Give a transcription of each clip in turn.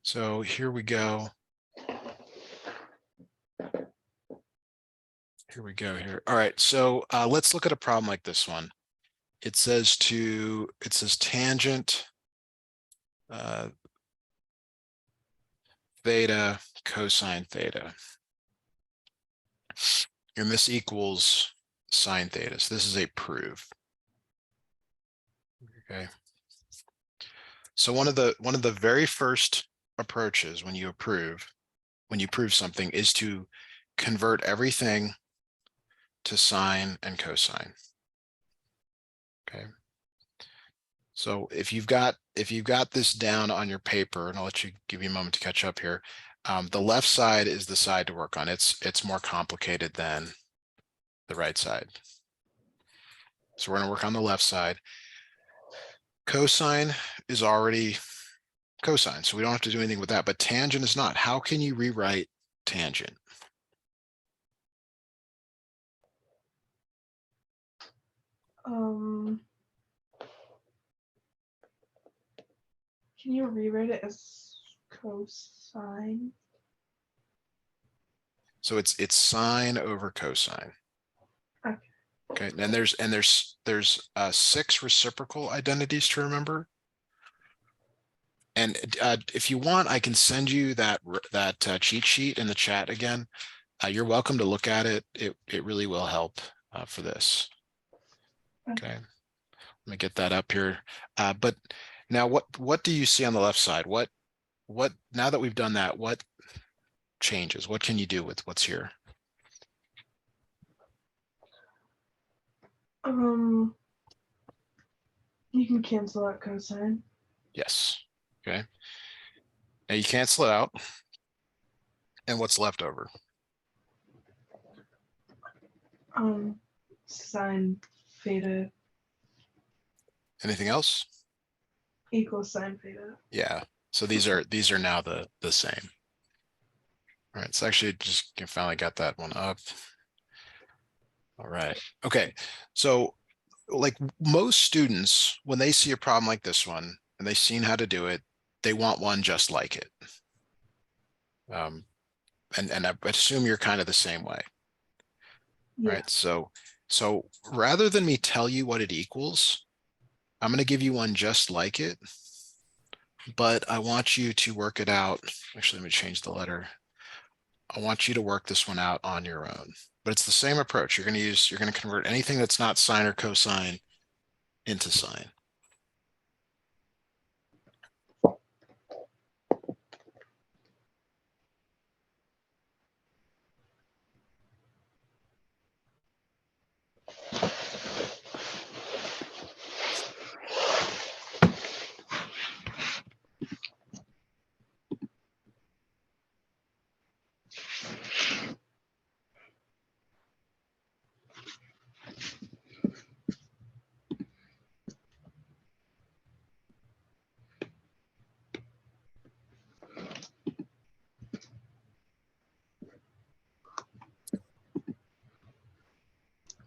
So here we go. Here we go here. All right, so let's look at a problem like this one. It says tangent theta cosine theta. And this equals sine theta. So this is a prove. Okay. So one of the very first approaches when you prove something is to convert everything to sine and cosine. Okay. So if you've got this down on your paper, and I'll give you a moment to catch up here. The left side is the side to work on. It's more complicated than the right side. So we're going to work on the left side. Cosine is already cosine, so we don't have to do anything with that, but tangent is not. How can you rewrite tangent? Can you rewrite it as cosine? So it's sine over cosine. Okay. Okay, and there's 6 reciprocal identities to remember. And if you want, I can send you that cheat sheet in the chat again. You're welcome to look at it. It really will help for this. Okay, let me get that up here. But now, what do you see on the left side? What now that we've done that, what changes? What can you do with what's here? You can cancel out cosine. Yes. Okay. Now you cancel it out. And what's left over? Sine theta. Anything else? Equals sine theta. Yeah. So these are now the same. All right. So actually just finally got that one up. All right. Okay. So like most students, when they see a problem like this one and they've seen how to do it, they want one just like it. And I assume you're kind of the same way. Yeah. Right. So rather than me tell you what it equals, I'm going to give you one just like it, but I want you to work it out. Actually, let me change the letter. I want you to work this one out on your own, but it's the same approach. You're going to convert anything that's not sine or cosine into sine.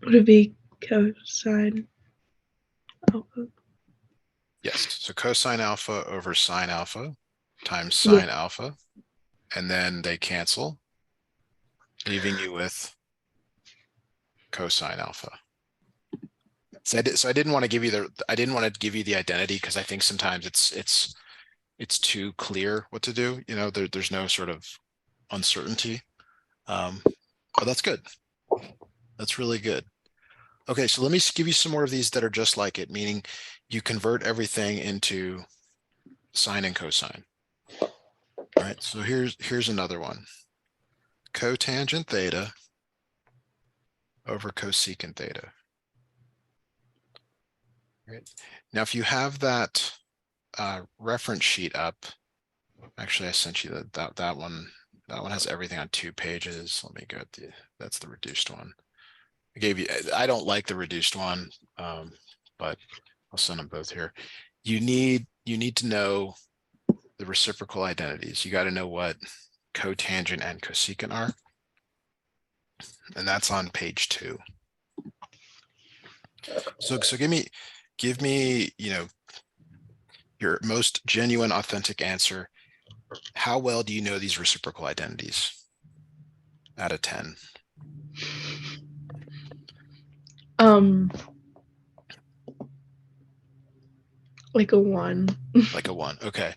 Would it be cosine alpha? Yes. So cosine alpha over sine alpha times sine alpha, and then they cancel, leaving you with cosine alpha. So I didn't want to give you the identity because I think sometimes it's too clear what to do. You know, there's no sort of uncertainty. But that's good. That's really good. Okay, so let me give you some more of these that are just like it, meaning you convert everything into sine and cosine. All right, so here's another one. Cotangent theta over cosecant theta. Right. Now, if you have that reference sheet up, actually, I sent you that one. That one has everything on 2 pages. Let me go to that's the reduced one. I don't like the reduced one, but I'll send them both here. You need to know the reciprocal identities. You got to know what cotangent and cosecant are. And that's on page 2. So give me, you know, your most genuine, authentic answer. How well do you know these reciprocal identities out of 10? Like a 1. Like a 1. Okay.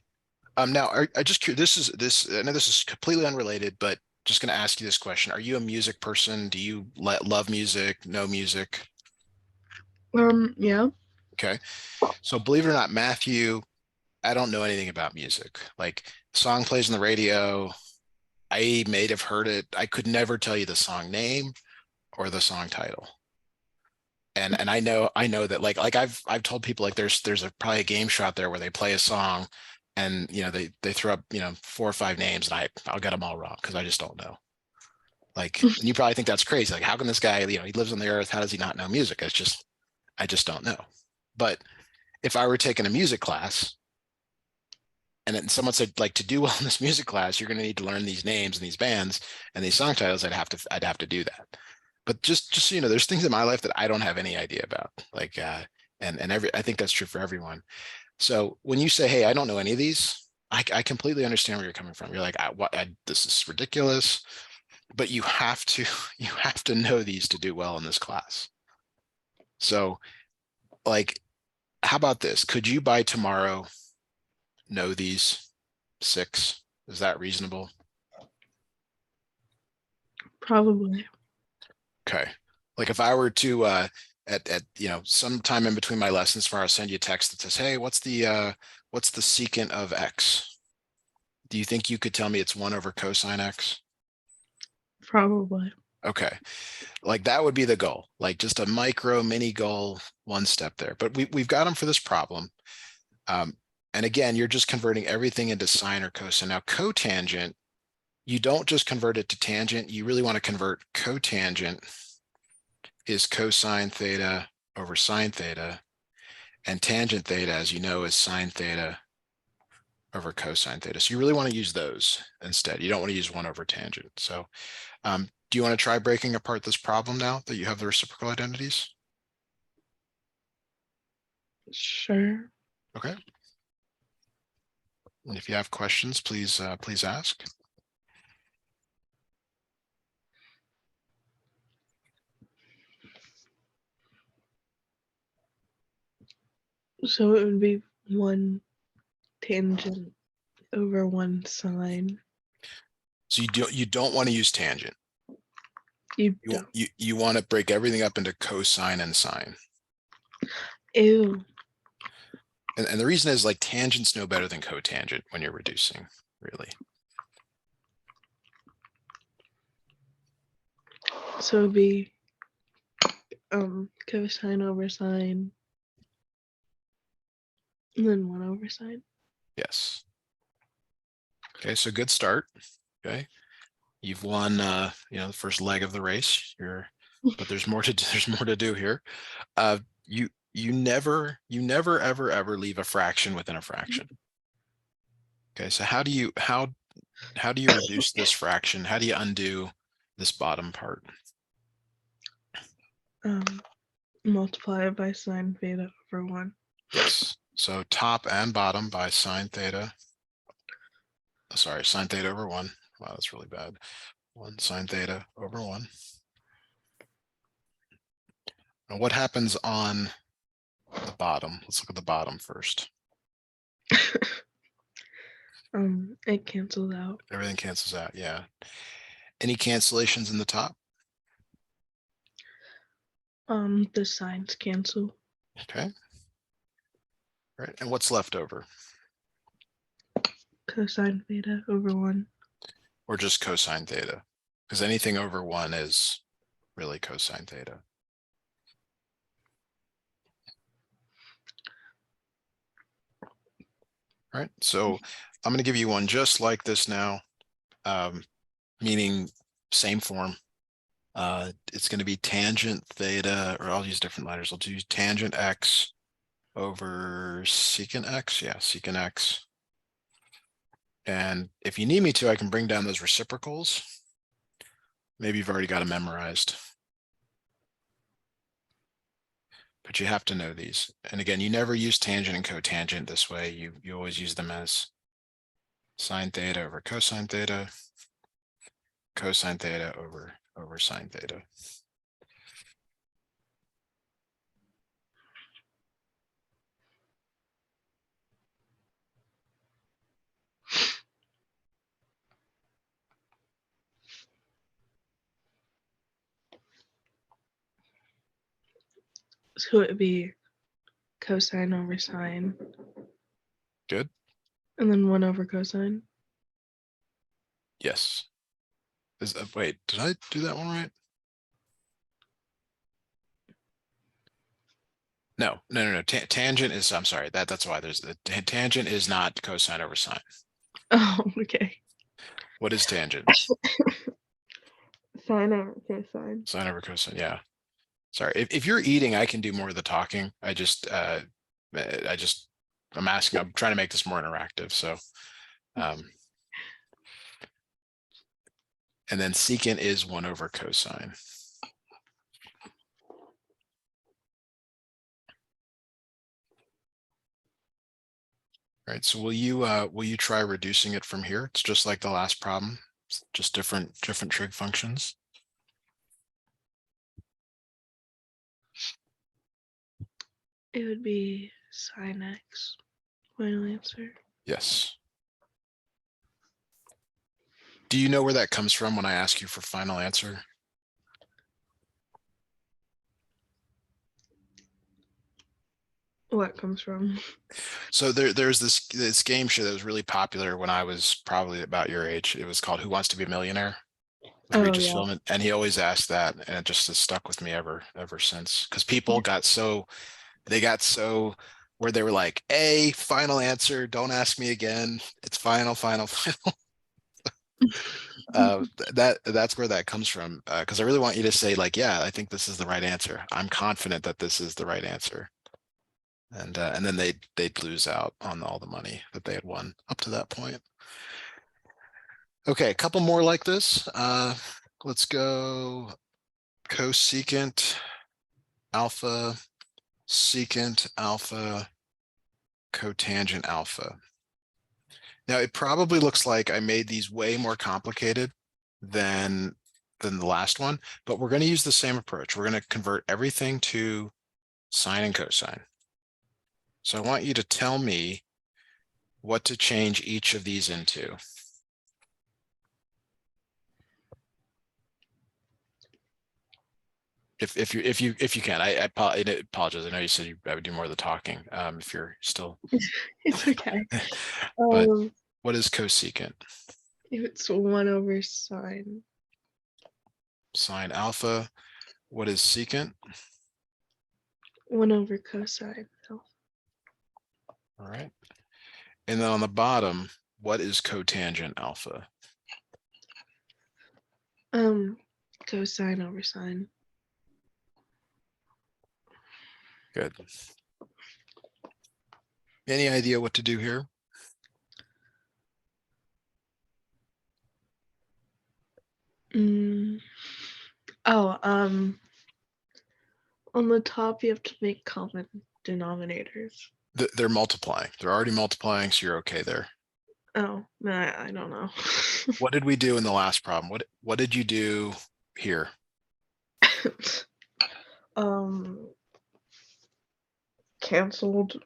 Now I just this I know this is completely unrelated, but just going to ask you this question. Are you a music person? Do you love music? Know music? Yeah. Okay. So believe it or not, Matthew, I don't know anything about music. Like song plays on the radio. I may have heard it. I could never tell you the song name or the song title. And I know that like I've told people like there's probably a game show out there where they play a song and they throw up 4 or 5 names and I'll get them all wrong because I just don't know. Like, and you probably think that's crazy. Like, how can this guy, he lives on the earth, how does he not know music? I just don't know. But if I were taking a music class and then someone said, like, to do well in this music class, you're going to need to learn these names and these bands and these song titles, I'd have to do that. But just so you know, there's things in my life that I don't have any idea about. Like, and I think that's true for everyone. So when you say, hey, I don't know any of these, I completely understand where you're coming from. You're like, this is ridiculous, but you have to you have to know these to do well in this class. So, like, how about this? Could you by tomorrow know these 6? Is that reasonable? Probably. Okay. Like if I were to at sometime in between my lessons tomorrow, I'll send you a text that says, hey, what's the secant of X? Do you think you could tell me it's 1 over cosine X? Probably. Okay. Like that would be the goal, like just a micro mini goal, one step there. But we've got them for this problem. And again, you're just converting everything into sine or cosine. Now, cotangent, you don't just convert it to tangent. You really want to convert cotangent is cosine theta over sine theta. And tangent theta, as you know, is sine theta over cosine theta. So you really want to use those instead. You don't want to use 1 over tangent. So do you want to try breaking apart this problem now that you have the reciprocal identities? Sure. Okay. And if you have questions, please ask. So it would be 1 tangent over 1 sine. So you don't want to use tangent. You You don't. you want to break everything up into cosine and sine. Ew. And the reason is like tangents know better than cotangent when you're reducing, really. So it'd be cosine over sine, and then 1 over sine. Yes. Okay, so good start. Okay. You've won the first leg of the race. But there's more to do here. You never ever leave a fraction within a fraction. Okay, so how do you reduce this fraction? How do you undo this bottom part? Multiply it by sine theta over 1. Yes. So top and bottom by sine theta. Sorry, sine theta over 1. Wow, that's really bad. 1 sine theta over 1. Now what happens on the bottom? Let's look at the bottom first. It cancels out. Everything cancels out, yeah. Any cancellations in the top? The sines cancel. Okay. All right, and what's left over? Cosine theta over 1. Or just cosine theta? Because anything over 1 is really cosine theta. All right, so I'm going to give you one just like this now, meaning same form. It's going to be tangent theta, or I'll use different letters. I'll do tangent x over secant x. Yeah, secant x. And if you need me to, I can bring down those reciprocals. Maybe you've already got them memorized. But you have to know these. And again, you never use tangent and cotangent this way. You always use them as sine theta over cosine theta, cosine theta over sine theta. So it would be cosine over sine, Good? and then 1 over cosine. Yes. Wait, did I do that one right? No. Tangent is, I'm sorry, that's why there's the tangent is not cosine over sine. Oh, okay. What is tangent? Sine over cosine. Sine over cosine, yeah. Sorry, if you're eating, I can do more of the talking. I'm asking, I'm trying to make this more interactive, so. And then secant is 1 over cosine. Right, so will you try reducing it from here? It's just like the last problem, it's just different trig functions. It would be sine x. Final answer. Yes. Do you know where that comes from when I ask you for final answer? What comes from? So there's this game show that was really popular when I was probably about your age. It was called Who Wants to Be a Millionaire with Oh, Regis yeah. Philbin, and he always asked that, and it just has stuck with me ever since. Because people got so where they were like, "A final answer, don't ask me again. It's final." That's where that comes from. Because I really want you to say like, "Yeah, I think this is the right answer. I'm confident that this is the right answer." And then they'd lose out on all the money that they had won up to that point. Okay, a couple more like this. Let's go cosecant alpha, secant alpha, cotangent alpha. Now it probably looks like I made these way more complicated than the last one, but we're going to use the same approach. We're going to convert everything to sine and cosine. So I want you to tell me what to change each of these into. If you can, I apologize. I know you said I would do more of the talking. If you're still, It's okay. but what is cosecant? If it's 1 over sine. Sine alpha. What is secant? 1 over cosine. All right. And then on the bottom, what is cotangent alpha? Cosine over sine. Good. Any idea what to do here? Oh, on the top you have to make common denominators. They're multiplying. They're already multiplying, so you're okay there. Oh, I don't know. What did we do in the last problem? What did you do here? Canceled.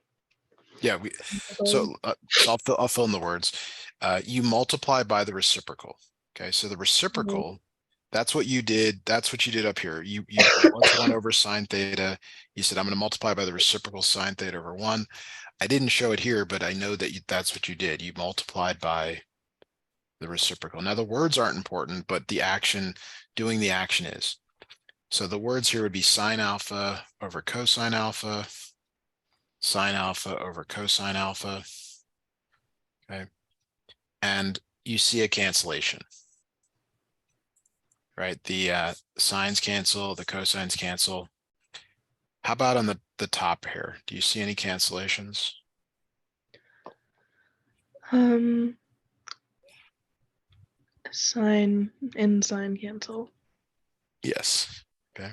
Yeah, so I'll fill in the words. You multiply by the reciprocal. Okay, so the reciprocal, that's what you did. That's what you did up here. You was 1 over sine theta. You said I'm going to multiply by the reciprocal sine theta over 1. I didn't show it here, but I know that that's what you did. You multiplied by the reciprocal. Now the words aren't important, but the action, doing the action is. So the words here would be sine alpha over cosine alpha, sine alpha over cosine alpha. Okay. And you see a cancellation, right? The sines cancel, the cosines cancel. How about on the top here? Do you see any cancellations? Sine and sine cancel. Yes. Okay.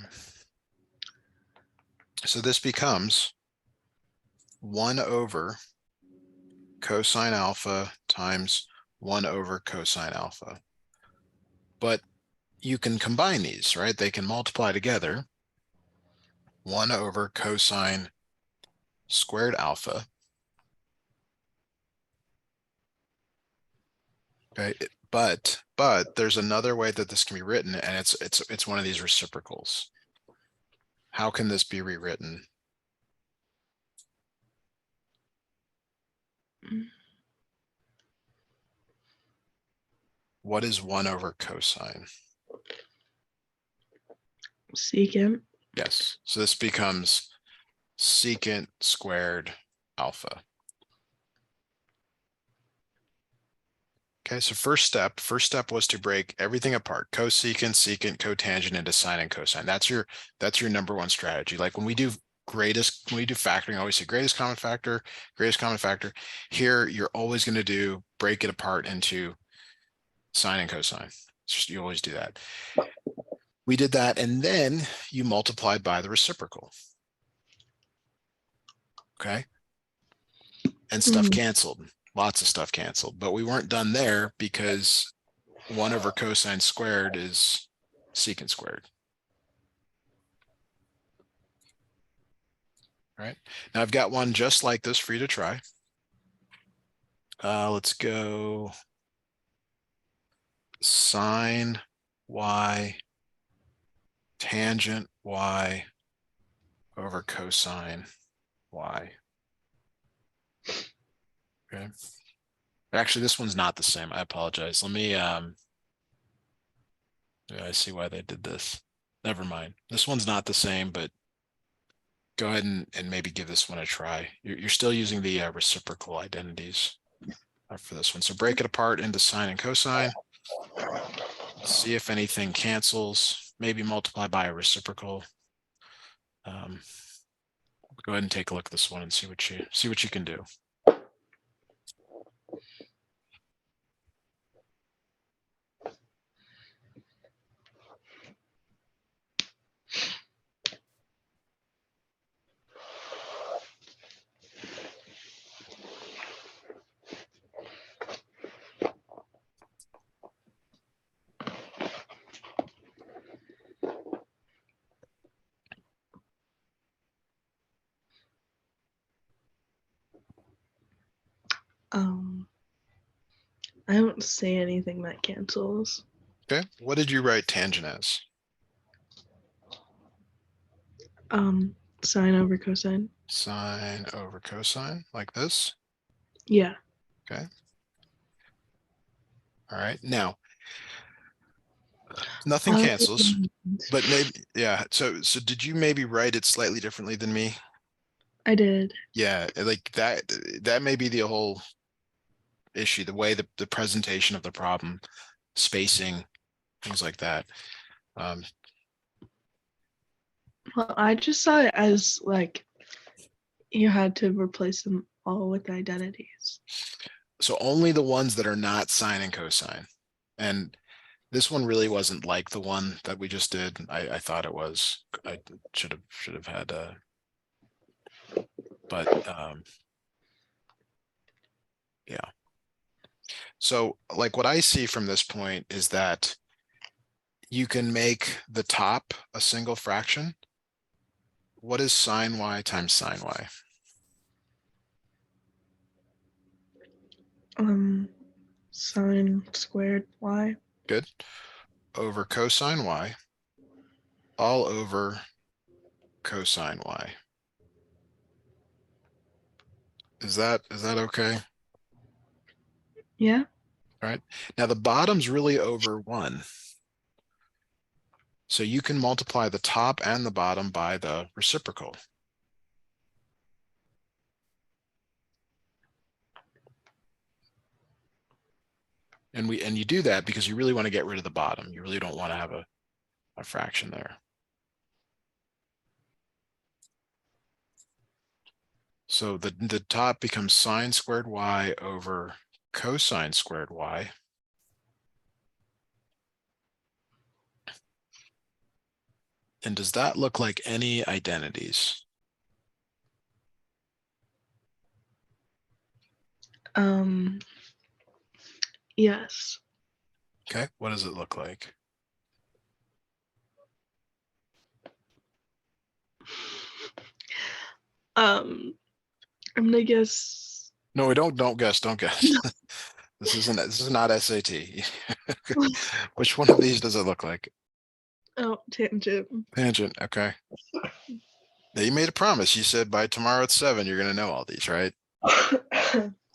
So this becomes 1 over cosine alpha times 1 over cosine alpha. But you can combine these, right? They can multiply together. 1 over cosine squared alpha. Okay, but there's another way that this can be written, and it's one of these reciprocals. How can this be rewritten? What is 1 over cosine? Secant. Yes. So this becomes secant squared alpha. Okay, so first step was to break everything apart: cosecant, secant, cotangent into sine and cosine. That's your number one strategy. Like when we do factoring, I always say greatest common factor. Here, you're always going to break it apart into sine and cosine. You always do that. We did that, and then you multiplied by the reciprocal. Okay. And stuff canceled. Lots of stuff canceled, but we weren't done there because 1 over cosine squared is secant squared. All right. Now I've got one just like this for you to try. Let's go sine y tangent y over cosine y. Okay. Actually, this one's not the same. I apologize. Let me, yeah, I see why they did this. Never mind. This one's not the same, but go ahead and maybe give this one a try. You're still using the reciprocal identities for this one. So break it apart into sine and cosine. See if anything cancels. Maybe multiply by a reciprocal. Go ahead and take a look at this one and see what you can do. I don't say anything that cancels. Okay. What did you write tangent as? Sine over cosine. Sine over cosine, like this. Yeah. Okay. All right. Now, nothing cancels, but maybe, yeah. So did you maybe write it slightly differently than me? I did. Yeah, like that may be the whole issue, the way the presentation of the problem, spacing, things like that. Well, I just saw it as like you had to replace them all with identities. So only the ones that are not sine and cosine. And this one really wasn't like the one that we just did. I thought it was. I should have had but yeah. So like what I see from this point is that you can make the top a single fraction. What is sine y times sine y? Sine squared y. Good. Over cosine y all over cosine y. Is that okay? Yeah. All right. Now the bottom's really over 1. So you can multiply the top and the bottom by the reciprocal. And you do that because you really want to get rid of the bottom. You really don't want to have a fraction there. So the top becomes sine squared y over cosine squared y. And does that look like any identities? Yes. Okay, what does it look like? I'm gonna guess. No, we don't guess, don't guess. This is not SAT. Which one of these does it look like? Oh, tangent. Tangent, okay. Now you made a promise. You said by tomorrow at 7 you're gonna know all these, right?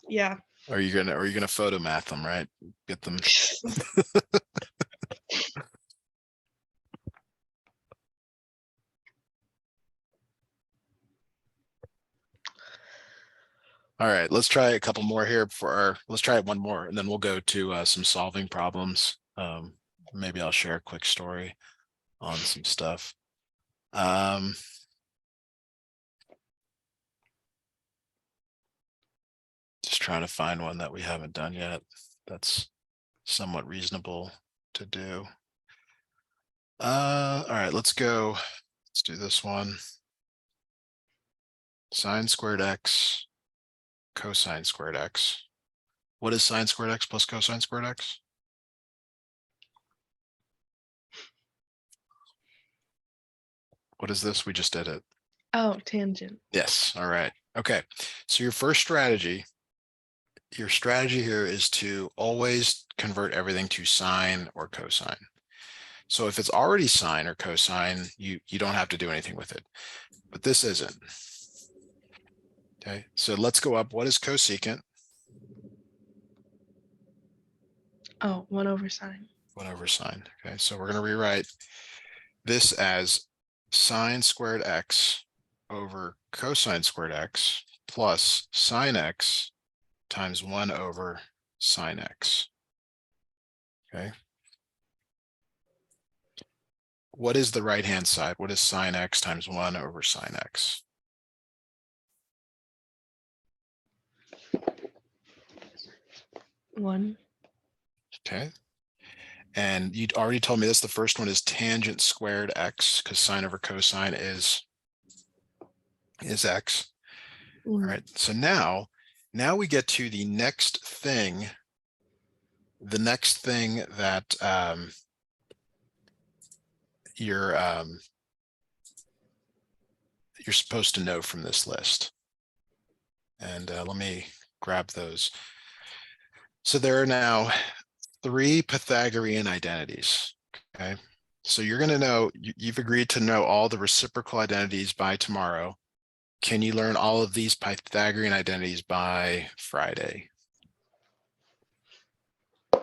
Yeah. Or are you gonna photo math them, right? Get them. All right, let's try a couple more here let's try one more and then we'll go to some solving problems. Maybe I'll share a quick story on some stuff. Just trying to find one that we haven't done yet. That's somewhat reasonable to do. All right, let's go. Let's do this one. Sine squared x, cosine squared x. What is sine squared x plus cosine squared x? What is this? We just did it. Oh, tangent. Yes. All right. Okay. So your strategy here is to always convert everything to sine or cosine. So if it's already sine or cosine, you don't have to do anything with it, but this isn't. Okay. So let's go up. What is cosecant? Oh, 1 over sine. 1 over sine. Okay. So we're going to rewrite this as sine squared x over cosine squared x plus sine x times 1 over sine x. Okay. What is the right-hand side? What is sine x times 1 over sine x? 1. Okay. And you'd already told me this. The first one is tangent squared x because sine over cosine is x. All right. So now we get to the next thing. The next thing that you're supposed to know from this list. And let me grab those. So there are now 3 Pythagorean identities. Okay. So you're going to know, you've agreed to know all the reciprocal identities by tomorrow. Can you learn all of these Pythagorean identities by Friday?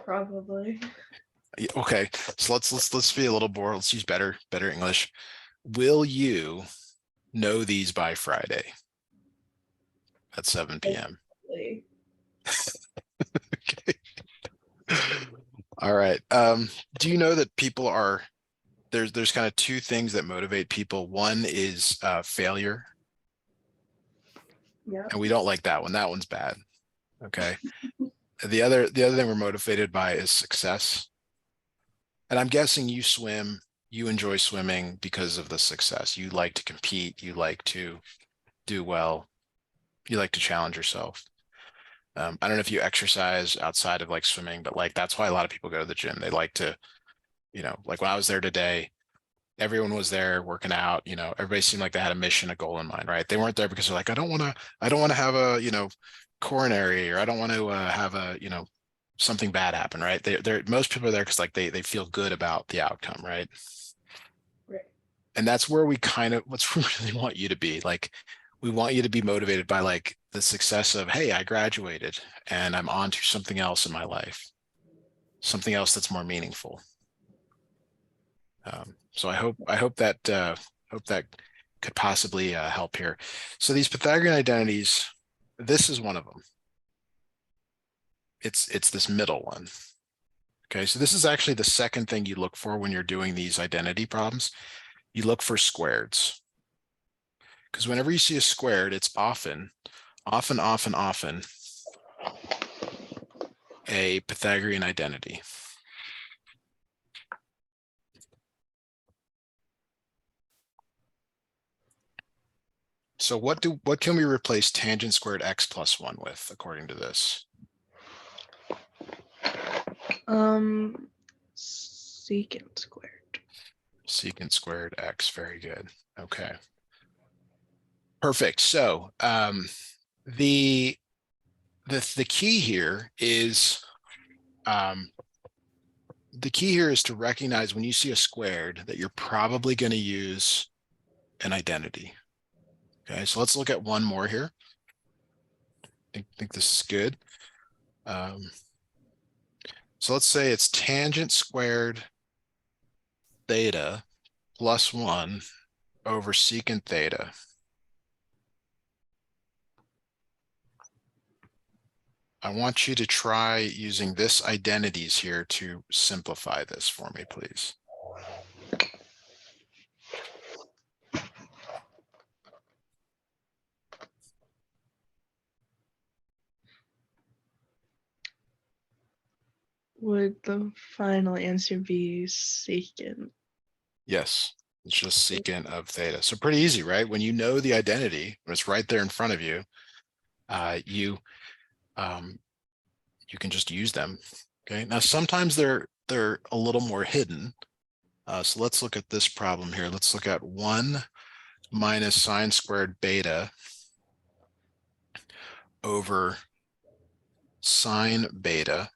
Probably. Okay. So let's be a little more, let's use better English. Will you know these by Friday at 7 p.m.? Okay. All right. Do you know that people are there's kind of 2 things that motivate people. One is failure. Yeah. And we don't like that one. That one's bad. Okay. The other thing we're motivated by is success. And I'm guessing you enjoy swimming because of the success. You like to compete, you like to do well, you like to challenge yourself. I don't know if you exercise outside of like swimming, but like that's why a lot of people go to the gym. They like to, like when I was there today, everyone was there working out, everybody seemed like they had a mission, a goal in mind, right? They weren't there because they're like, I don't want to have a, coronary, or I don't want to have a, something bad happen, right? They're most people are there because like they feel good about the outcome, right? Right. And that's where we really want you to be. Like, we want you to be motivated by like the success of, hey, I graduated and I'm on to something else in my life, something else that's more meaningful. So I hope that could possibly help here. So these Pythagorean identities, this is one of them. It's this middle one. Okay, so this is actually the second thing you look for when you're doing these identity problems. You look for squareds. Because whenever you see a squared, it's often a Pythagorean identity. So what can we replace tangent squared x plus 1 with, according to this? Secant squared. Secant squared x. Very good. Okay. Perfect. So the key here is to recognize when you see a squared that you're probably going to use an identity. Okay, so let's look at one more here. I think this is good. So let's say it's tangent squared theta plus 1 over secant theta. I want you to try using this identities here to simplify this for me, please. Would the final answer be secant? Yes, it's just secant of theta. So pretty easy, right? When you know the identity, when it's right there in front of you, you can just use them. Okay. Now sometimes they're a little more hidden. So let's look at this problem here. Let's look at 1 minus sine squared beta over sine beta.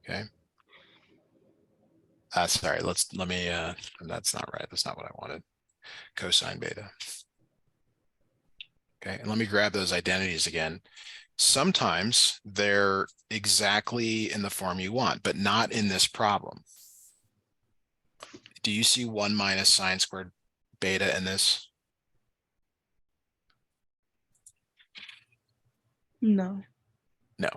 Okay. Sorry, let me, that's not right. That's not what I wanted. Cosine beta. Okay, and let me grab those identities again. Sometimes they're exactly in the form you want, but not in this problem. Do you see 1 minus sine squared beta in this? No. No.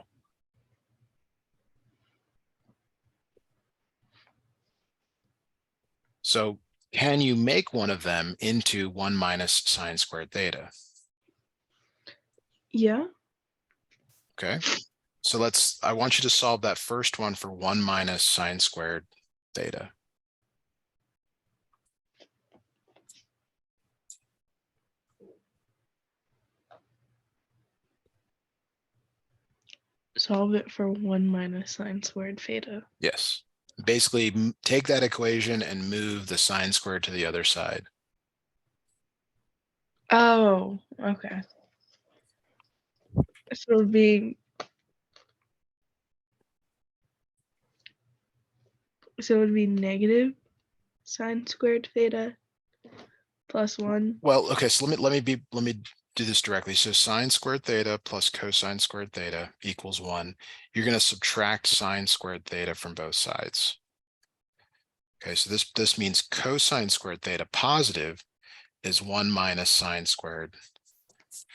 So can you make one of them into 1 minus sine squared theta? Yeah. Okay. So I want you to solve that first one for 1 minus sine squared theta. Solve it for 1 minus sine squared theta. Yes. Basically, take that equation and move the sine squared to the other side. Oh, okay. So it would be negative sine squared theta plus 1. Well, okay, so let me do this directly. So sine squared theta plus cosine squared theta equals 1. You're going to subtract sine squared theta from both sides. Okay, so this means cosine squared theta positive is 1 minus sine squared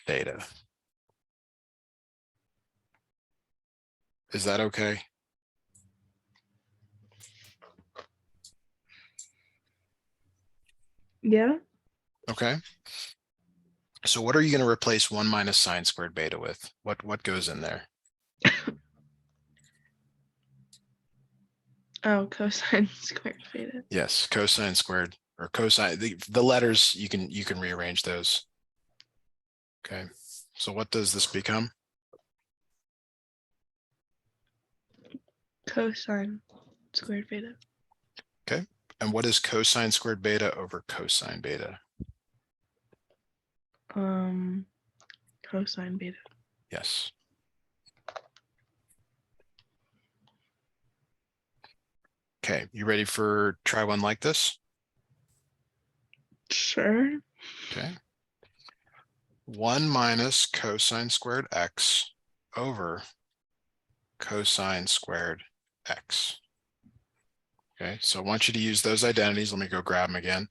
theta. Is that okay? Yeah. Okay. So what are you going to replace 1 minus sine squared beta with? What goes in there? Oh, cosine squared theta. Yes, cosine squared or cosine. The letters you can rearrange those. Okay. So what does this become? Cosine squared theta. Okay. And what is cosine squared beta over cosine beta? Cosine beta. Yes. Okay. You ready for try one like this? Sure. Okay. 1 minus cosine squared x over cosine squared x. Okay. So I want you to use those identities. Let me go grab them again.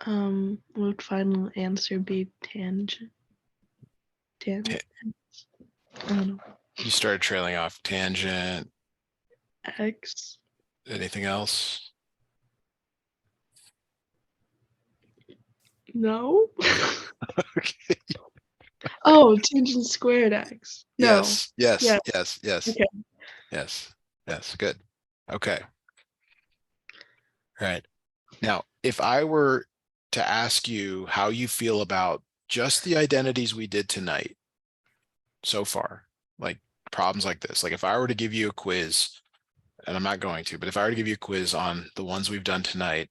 Would final answer be tangent? Tangent? I don't know. You started trailing off. Tangent. X? Anything else? No? Okay. Oh, tangent squared X. No. Yes, yes, Yeah. yes, yes, Okay. yes, yes. Good. Okay. All right. Now, if I were to ask you how you feel about just the identities we did tonight so far, like problems like this, like if I were to give you a quiz, and I'm not going to, but if I were to give you a quiz on the ones we've done tonight,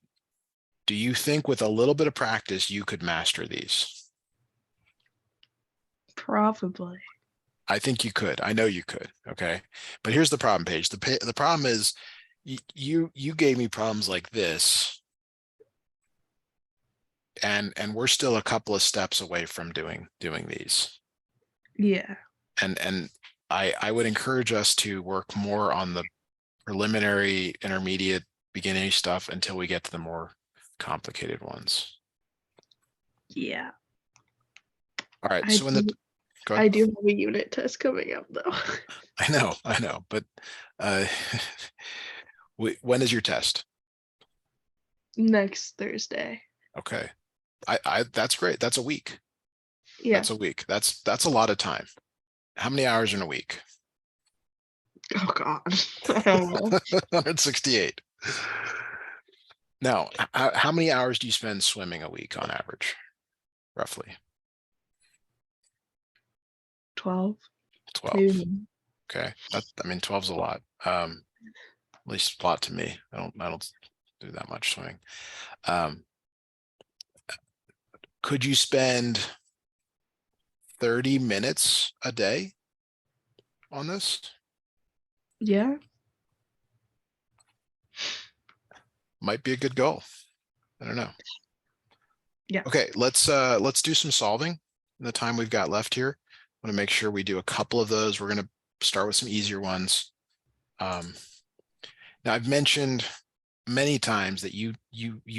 do you think with a little bit of practice you could master these? Probably. I think you could. I know you could. Okay. But here's the problem, Paige. The problem is you gave me problems like this, and we're still a couple of steps away from doing these. Yeah. And I would encourage us to work more on the preliminary, intermediate, beginning stuff until we get to the more complicated ones. Yeah. All right. I So in the do, go I ahead. do have a unit test coming up though. I know, but uh when is your test? Next Thursday. Okay. I that's great. That's a week. Yeah. That's a week. That's a lot of time. How many hours in a week? Oh God. I don't know. 168. Now, how many hours do you spend swimming a week on average, roughly? 12. 12. Maybe. Okay. I mean, 12 is a lot. At least a lot to me. I don't do that much swimming. Could you spend 30 minutes a day on this? Yeah. Might be a good goal. I don't know. Yeah. Okay, let's do some solving in the time we've got left here. I want to make sure we do a couple of those. We're going to start with some easier ones. Now I've mentioned many times that you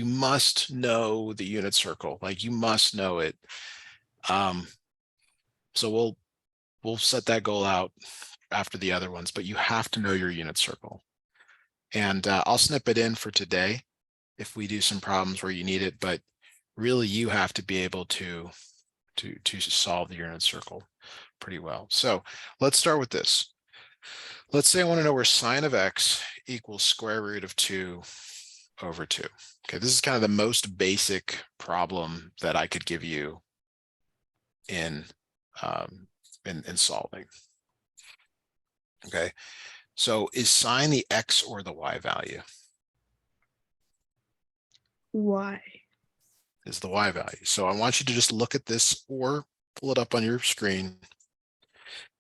must know the unit circle, like you must know it. So we'll set that goal out after the other ones, but you have to know your unit circle. And I'll snip it in for today if we do some problems where you need it, but really you have to be able to solve the unit circle pretty well. So let's start with this. Let's say I want to know where sine of x equals square root of 2 over 2. Okay, this is kind of the most basic problem that I could give you in solving. Okay, so is sine the x or the y value? Why? Is the y value. So I want you to just look at this or pull it up on your screen.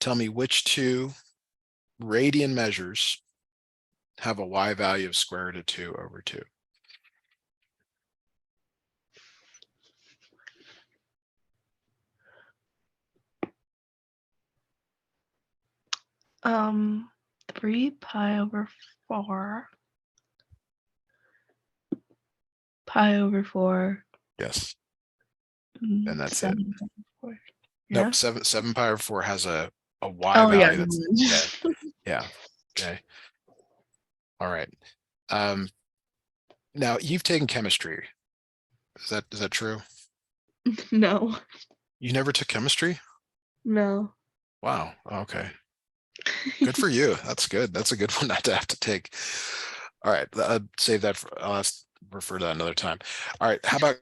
Tell me which two radian measures have a y value of square root of 2 over 2. 3 pi over 4. Pi over 4. Yes, mm, and that's it. 7 over 4. Yeah. Nope, 7 pi over 4 has a y Oh yeah. value that's yeah. Okay. All right. Now you've taken chemistry. Is that true? No. You never took chemistry? No. Wow. Okay. Good for you. That's good. That's a good one not to have to take. All right. Save that for, refer to that another time. All right. How about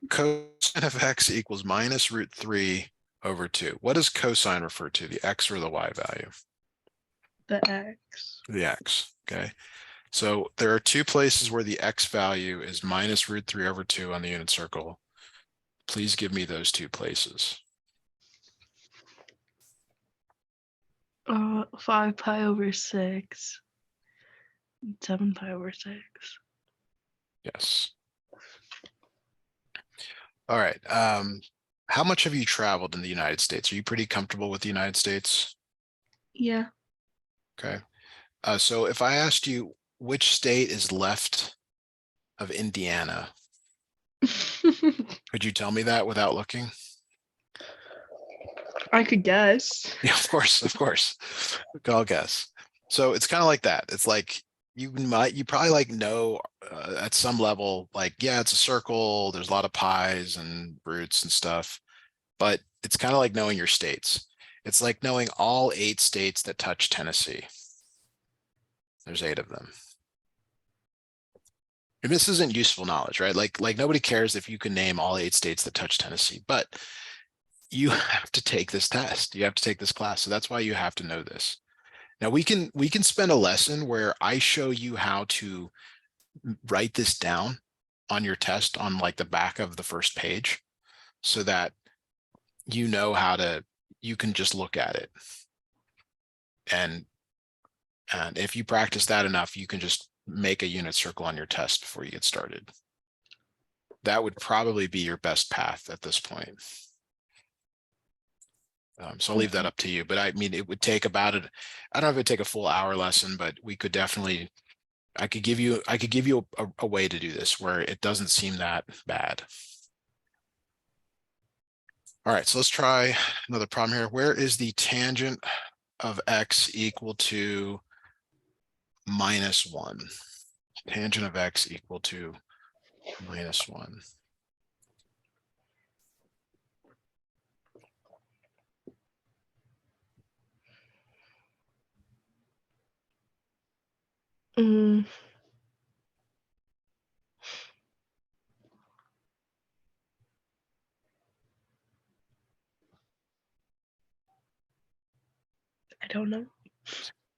cosine of x equals minus root 3 over 2? What does cosine refer to, the x or the y value? The x. The x. Okay. So there are two places where the x value is minus root 3 over 2 on the unit circle. Please give me those two places. 5 pi over 6. 7 pi over 6. Yes. All right. How much have you traveled in the United States? Are you pretty comfortable with the United States? Yeah. Okay. So if I asked you which state is left of Indiana, Could you tell me that without looking? I could guess. Yeah, of course, of course. I'll guess. So it's kind of like that. It's like you probably like know at some level, like, yeah, it's a circle. There's a lot of pies and roots and stuff, but it's kind of like knowing your states. It's like knowing all 8 states that touch Tennessee. There's 8 of them. And this isn't useful knowledge, right? Like nobody cares if you can name all 8 states that touch Tennessee, but you have to take this test. You have to take this class. So that's why you have to know this. Now we can spend a lesson where I show you how to write this down on your test on like the back of the first page so that you know how to, you can just look at it. And if you practice that enough, you can just make a unit circle on your test before you get started. That would probably be your best path at this point. So I'll leave that up to you, but I mean, it would take about it. I don't know if it'd take a full hour lesson, but we could definitely, I could give you a way to do this where it doesn't seem that bad. All right, so let's try another problem here. Where is the tangent of x equal to -1? Tangent of x equal to -1. Mm, I don't know.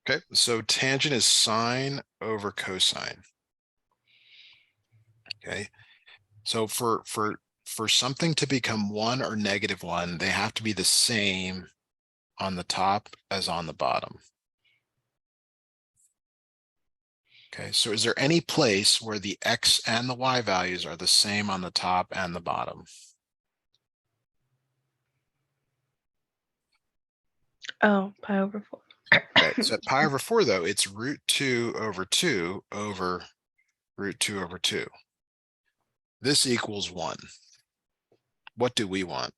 Okay, so tangent is sine over cosine. Okay, so for something to become 1 or -1, they have to be the same on the top as on the bottom. Okay, so is there any place where the x and the y values are the same on the top and the bottom? Oh, pi over 4. Okay, so at pi over 4, though, it's √2 over 2 over √2 over 2. This equals 1. What do we want?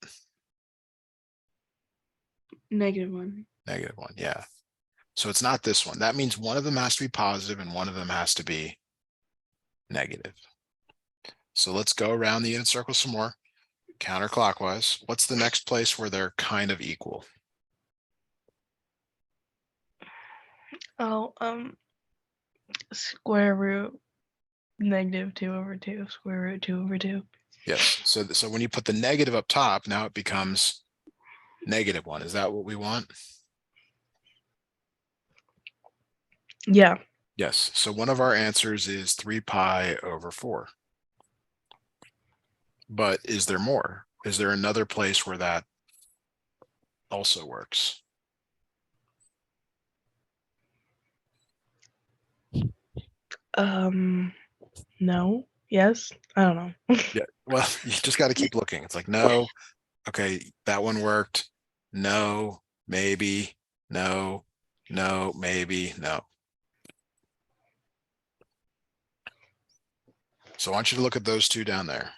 -1. -1, yeah. So it's not this one. That means one of them has to be positive and one of them has to be negative. So let's go around the unit circle some more, counterclockwise. What's the next place where they're kind of equal? Oh, square root -2 over 2, square root 2 over 2. Yes. So when you put the negative up top, now it becomes -1. Is that what we want? Yeah. Yes. So one of our answers is 3 pi over 4. But is there more? Is there another place where that also works? No. Yes. I don't know. Yeah. Well, you just got to keep looking. It's like, no, okay, that one worked. No, maybe, no, no, maybe, no. So I want you to look at those two down there.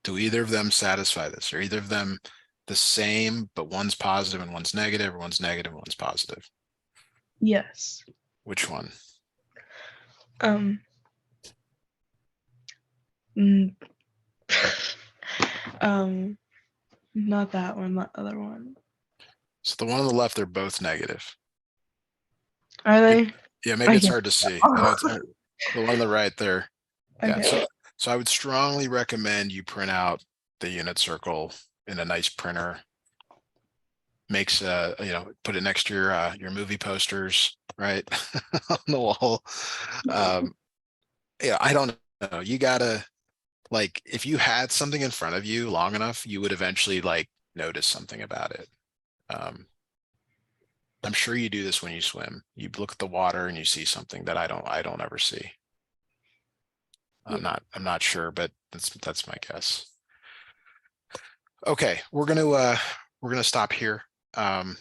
Do either of them satisfy this? Are either of them the same, but one's positive and one's negative, or one's negative and one's positive? Yes. Which one? Um. mm, Not that one. The other one. So the one on the left, they're both negative. Are they? Yeah, maybe it's Okay. hard to see. I know it's the one on the right there. Yeah, Okay. so I would strongly recommend you print out the unit circle in a nice printer. Makes put it next to your movie posters, right? On the wall. Yeah, I don't know. You gotta, like, if you had something in front of you long enough, you would eventually like notice something about it. I'm sure you do this when you swim. You look at the water and you see something that I don't ever see. I'm not sure, but that's my guess. Okay, we're gonna stop here.